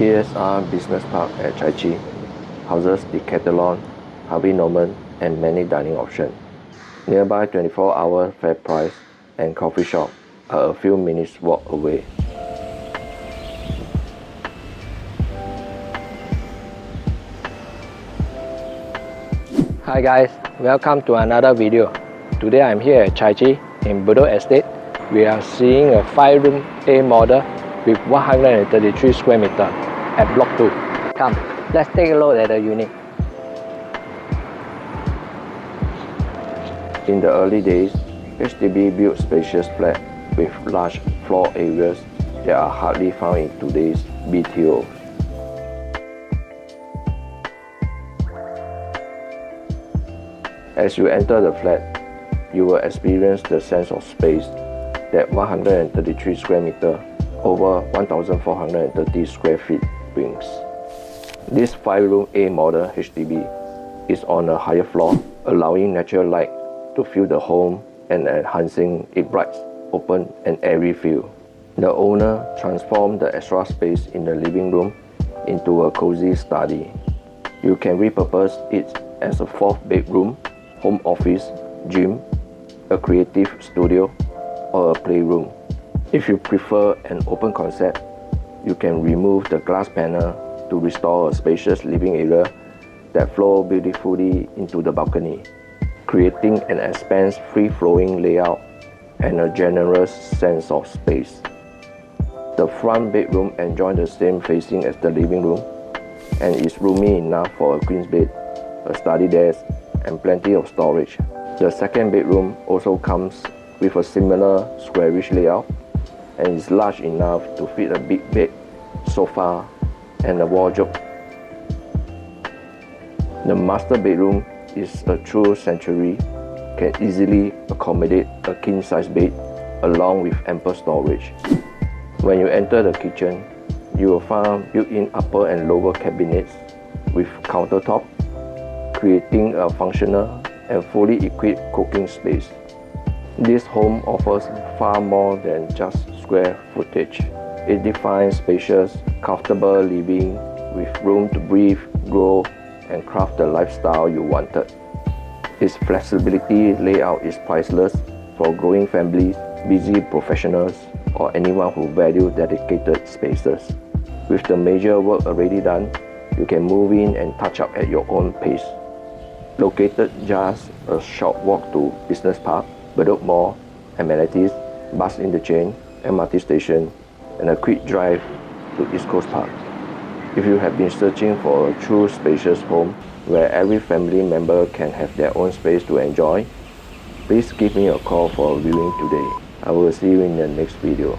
ESR BizPark at Chai Chee houses Decathlon, Harvey Norman, and many dining options. Nearby 24-hour FairPrice and Coffeeshops are a few minutes walk away. Hi guys, welcome to another video. Today I'm here at Chai Chee in Bedok Estate. We are seeing a 5-room A-Model with 133 square meter at Block 2. Come, let's take a look at the unit. In the early days, HDB built spacious flats with large floor areas that are hardly found in today's BTO. As you enter the flat, you will experience the sense of space that 133 square meter over 1,430 square feet brings. This 5-room A-Model HDB is on a higher floor, allowing natural light to fill the home and enhancing its bright, open and airy feel. The owner transformed the extra space in the living room into a cozy study. You can repurpose it as a 4th bedroom, home office, gym, a creative studio, or a playroom. If you prefer an open concept, you can remove the glass panel to restore a spacious living area that flows beautifully into the balcony, creating an expansive free-flowing layout and a generous sense of space. The front bedroom enjoys the same facing as the living room and is roomy enough for a queen bed, a study desk, and plenty of storage. The 2nd bedroom also comes with a similar squarish layout and is large enough to fit a big bed, sofa, and a wardrobe. The master bedroom is a true sanctuary, can easily accommodate a king-size bed along with ample storage. When you enter the kitchen, you will find built-in upper and lower cabinets with countertop, creating a functional and fully equipped cooking space. This home offers far more than just square footage. It defines spacious, comfortable living with room to breathe, grow, and craft the lifestyle you wanted. Its flexibility layout is priceless for growing families, busy professionals, or anyone who values dedicated spaces. With the major work already done, you can move in and touch up at your own pace. Located just a short walk to Business Park, Bedok Mall, amenities, bus interchange, MRT station, and a quick drive to East Coast Park. If you have been searching for a true spacious home where every family member can have their own space to enjoy, please give me a call for a viewing today. I will see you in the next video.